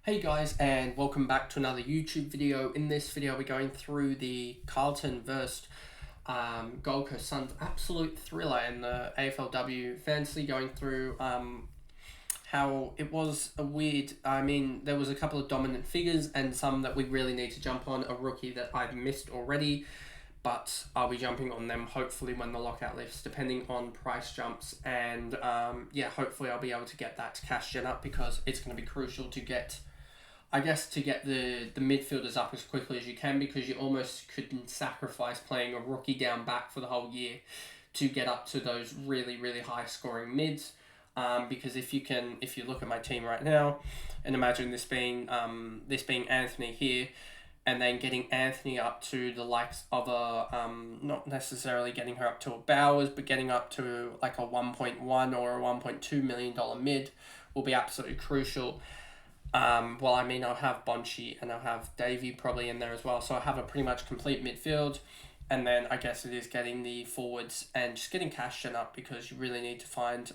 Hey guys, and welcome back to another YouTube video. In this video we're going through the Carlton vs Gold Coast Suns absolute thriller in the AFLW fantasy, going through how it was there was a couple of dominant figures and some that we really need to jump on. A rookie that I've missed already, but I'll be jumping on them hopefully when the lockout lifts, depending on price jumps. And hopefully I'll be able to get that cash gen up, because it's going to be crucial to get the midfielders up as quickly as you can, because you almost couldn't sacrifice playing a rookie down back for the whole year to get up to those really, really high scoring mids. Because if you look at my team right now, and imagine this being Anthony here, and then getting Anthony up to the likes of not necessarily getting her up to a Bowers, but getting up to like a 1.1 or a $1.2 million mid will be absolutely crucial. I'll have Bonchi and I'll have Davey probably in there as well. So I have a pretty much complete midfield. And then I guess it is getting the forwards and just getting cash gen up, because you really need to find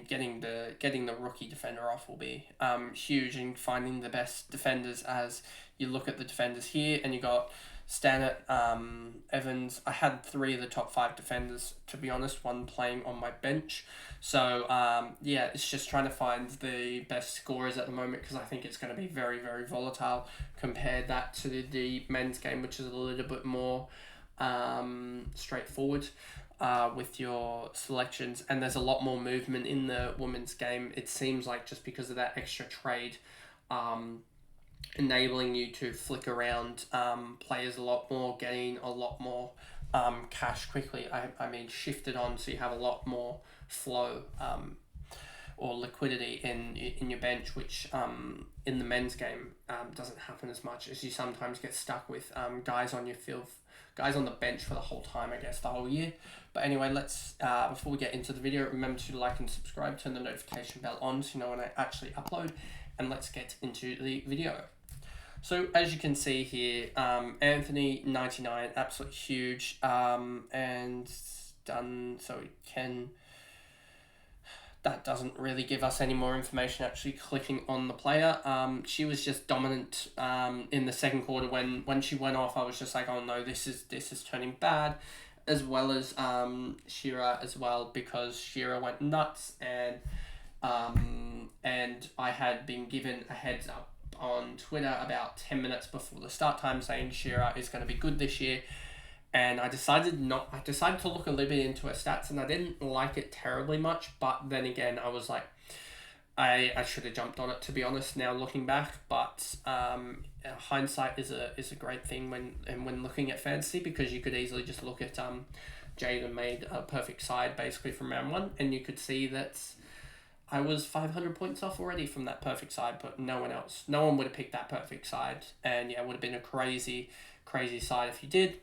getting the rookie defender off will be huge, and finding the best defenders. As you look at the defenders here, and you got Stannett, Evans. I had 3 of the top 5 defenders, to be honest, one playing on my bench. So it's just trying to find the best scorers at the moment, because I think it's going to be very, very volatile. Compare that to the men's game, which is a little bit more straightforward with your selections, and there's a lot more movement in the women's game, it seems like, just because of that extra trade, enabling you to flick around players a lot more, getting a lot more cash quickly. Shifted on, so you have a lot more flow or liquidity in your bench, which in the men's game doesn't happen as much, as you sometimes get stuck with guys on the bench for the whole time, I guess, the whole year. But anyway, let's before we get into the video, remember to like and subscribe, turn the notification bell on so you know when I actually upload, and let's get into the video. So as you can see here, Anthony 99, absolutely huge, and done. So we can. That doesn't really give us any more information. Actually, clicking on the player, she was just dominant in the second quarter. When she went off, I was just like, oh no, this is turning bad, as well as Shira as well, because Shira went nuts, and I had been given a heads up on Twitter about 10 minutes before the start time, saying Shira is going to be good this year. And I decided to look a little bit into her stats, and I didn't like it terribly much. But then again, I was like, I should have jumped on it, to be honest, now looking back. But hindsight is a great thing when looking at fantasy, because you could easily just look at Jaden made a perfect side basically from round 1, and you could see that I was 500 points off already from that perfect side, but no one would have picked that perfect side, and it would have been a crazy side if you did.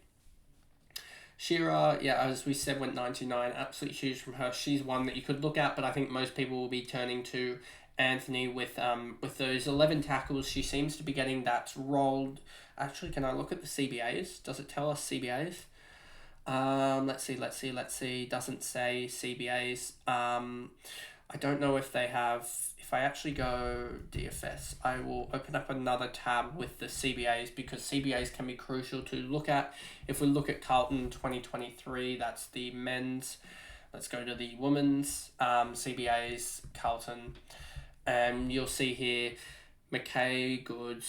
Shira, as we said, went 99, absolutely huge from her. She's one that you could look at, but I think most people will be turning to Anthony with those 11 tackles. She seems to be getting that rolled. Actually, can I look at the CBAs? Does it tell us CBAs? Let's see. Doesn't say CBAs. I don't know if they have. If I actually go DFS, I will open up another tab with the CBAs, because CBAs can be crucial to look at. If we look at Carlton 2023, that's the men's. Let's go to the women's CBAs, Carlton, and you'll see here, McKay, good.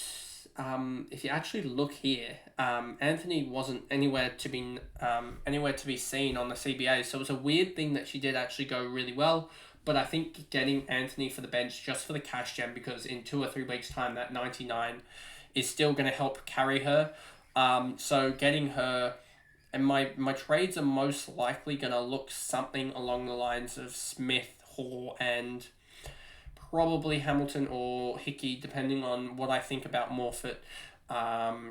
If you actually look here, Anthony wasn't anywhere to be seen on the CBA, so it was a weird thing that she did actually go really well. But I think getting Anthony for the bench just for the cash gem, because in 2 or 3 weeks' time, that 99 is still going to help carry her. So getting her, and my trades are most likely going to look something along the lines of Smith, Hall, and probably Hamilton or Hickey, depending on what I think about Morfitt.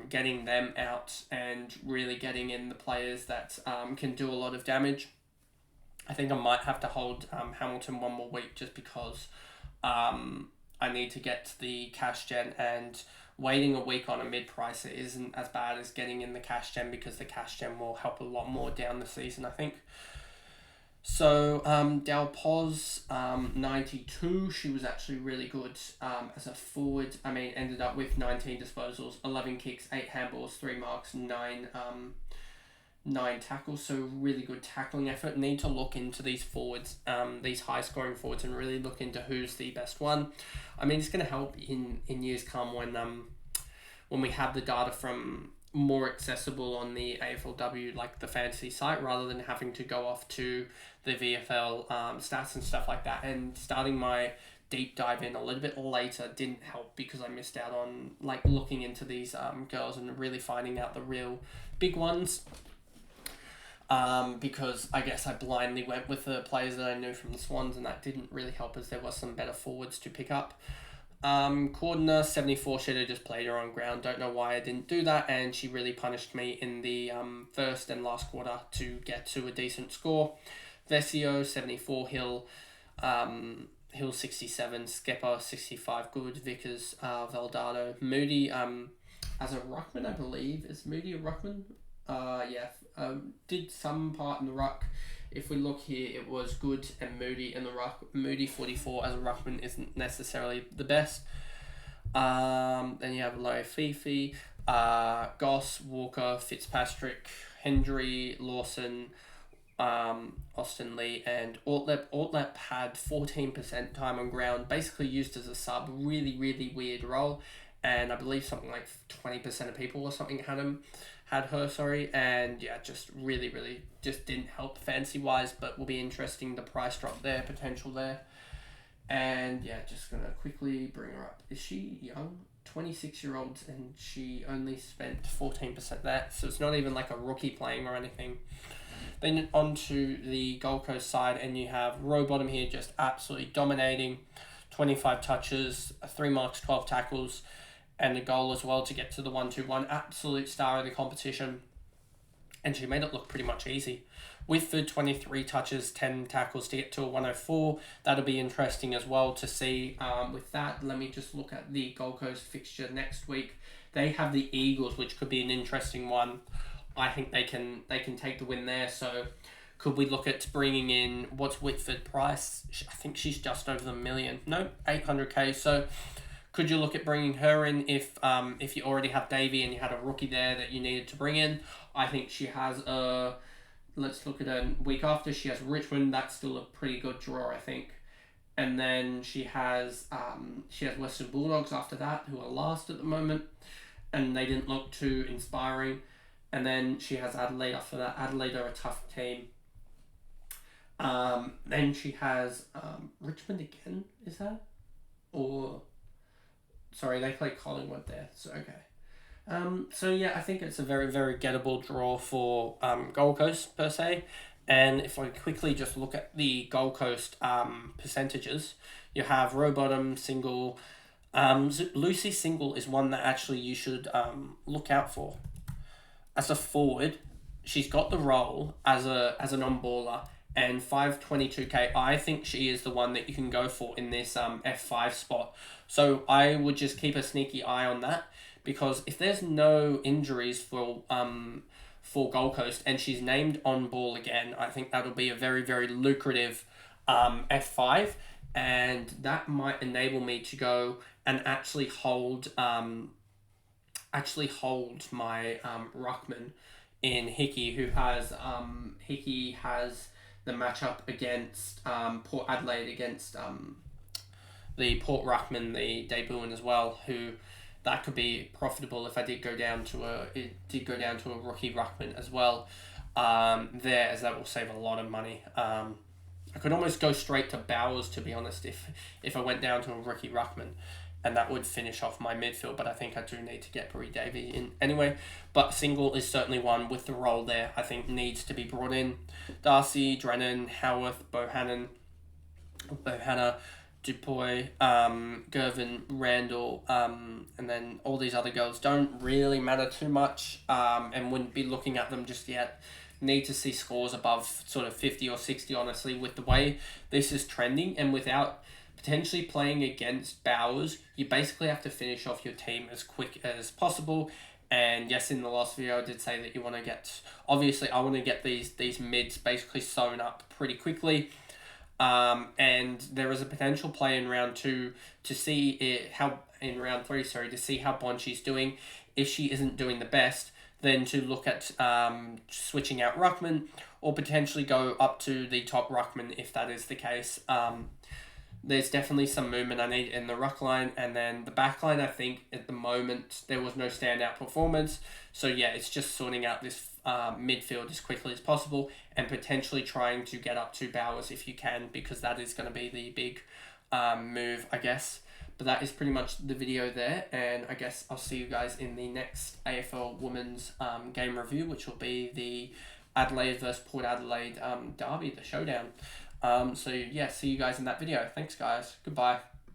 Getting them out and really getting in the players that can do a lot of damage. I think I might have to hold Hamilton one more week, just because I need to get the cash gen, and waiting a week on a mid price isn't as bad as getting in the cash gen, because the cash gen will help a lot more down the season, I think. So Del Pos, 92, she was actually really good as a forward. I mean, ended up with 19 disposals, 11 kicks, 8 handballs, 3 marks, 9 tackles. So really good tackling effort. Need to look into these forwards, these high scoring forwards, and really look into who's the best one. I mean, it's going to help in years come when we have the data from more accessible on the AFLW, like the fantasy site, rather than having to go off to the VFL stats and stuff like that. And starting my deep dive in a little bit later didn't help because I missed out on like looking into these girls and really finding out the real big ones. Because I guess I blindly went with the players that I knew from the Swans, and that didn't really help as there was some better forwards to pick up. Cordner, 74, should have just played her on ground. Don't know why I didn't do that, and she really punished me in the first and last quarter to get to a decent score. Vesio, 74, Hill, 67, Skepper, 65, good, Vickers, Valdado, Moody, as a ruckman, I believe. Is Moody a ruckman? Did some part in the ruck. If we look here, it was good and Moody in the ruck. Moody 44 as a ruckman isn't necessarily the best. Then you have Loe Fifi, Goss, Walker, Fitzpatrick, Hendry, Lawson, Austin Lee, and Ortlep. Ortlep had 14% time on ground, basically used as a sub. Really, really weird role. And I believe something like 20% of people or something had her, and yeah, just really, really just didn't help fancy-wise, but will be interesting, the price drop there, potential there. And yeah, just going to quickly bring her up. Is she young? 26-year-old, and she only spent 14% there, so it's not even like a rookie playing or anything. Then onto the Gold Coast side, and you have Rowbottom here just absolutely dominating, 25 touches, 3 marks, 12 tackles, and a goal as well to get to the 1-2-1. Absolute star of the competition. And she made it look pretty much easy. With the 23 touches, 10 tackles to get to a 104. That'll be interesting as well to see. With that, let me just look at the Gold Coast fixture next week. They have the Eagles, which could be an interesting one. I think they can take the win there. So could we look at bringing in, what's Whitford price? I think she's just over the million. No, 800k. So could you look at bringing her in if you already have Davey and you had a rookie there that you needed to bring in? I think she has let's look at a week after. She has Richmond. That's still a pretty good draw, I think. And then she has Western Bulldogs after that, who are last at the moment, and they didn't look too inspiring. And then she has Adelaide after that. Adelaide are a tough team. Then she has Richmond again, is that? Or sorry, they play Collingwood there, so okay. So yeah, I think it's a very, very gettable draw for Gold Coast per se. And if I quickly just look at the Gold Coast percentages, you have Rowbottom, Single. Lucy Single is one that actually you should look out for. As a forward, she's got the role as an on-baller, and 522k, I think she is the one that you can go for in this F5 spot. So I would just keep a sneaky eye on that, because if there's no injuries for Gold Coast and she's named on ball again, I think that'll be a very, very lucrative F5, and that might enable me to go and actually hold my ruckman in Hickey, who has the matchup against Port Adelaide, against the Port Ruckman, the debutant as well, who that could be profitable if I did go down to a rookie ruckman as well. There, as that will save a lot of money. I could almost go straight to Bowers, to be honest, if I went down to a rookie ruckman, and that would finish off my midfield, but I think I do need to get Brie Davey in anyway. But Single is certainly one with the role there I think needs to be brought in. Darcy, Drennan, Howarth, Bohanna, Dupuy, Gervin, Randall, and then all these other girls don't really matter too much, and wouldn't be looking at them just yet. Need to see scores above sort of 50 or 60, honestly, with the way this is trending, and without potentially playing against Bowers, you basically have to finish off your team as quick as possible, And yes, in the last video, I did say that you want to get, obviously, I want to get these mids basically sewn up pretty quickly. And there is a potential play in round 2 to see in round 3, to see how Bonchi's doing. If she isn't doing the best, then to look at switching out ruckman, or potentially go up to the top ruckman if that is the case. There's definitely some movement I need in the ruck line, and then the back line, I think at the moment there was no standout performance. So yeah, it's just sorting out this midfield as quickly as possible, and potentially trying to get up to Bowers if you can, because that is going to be the big move, I guess. But that is pretty much the video there, and I guess I'll see you guys in the next AFL Women's game review, which will be the Adelaide versus Port Adelaide derby, the showdown. So yeah, see you guys in that video. Thanks guys. Goodbye.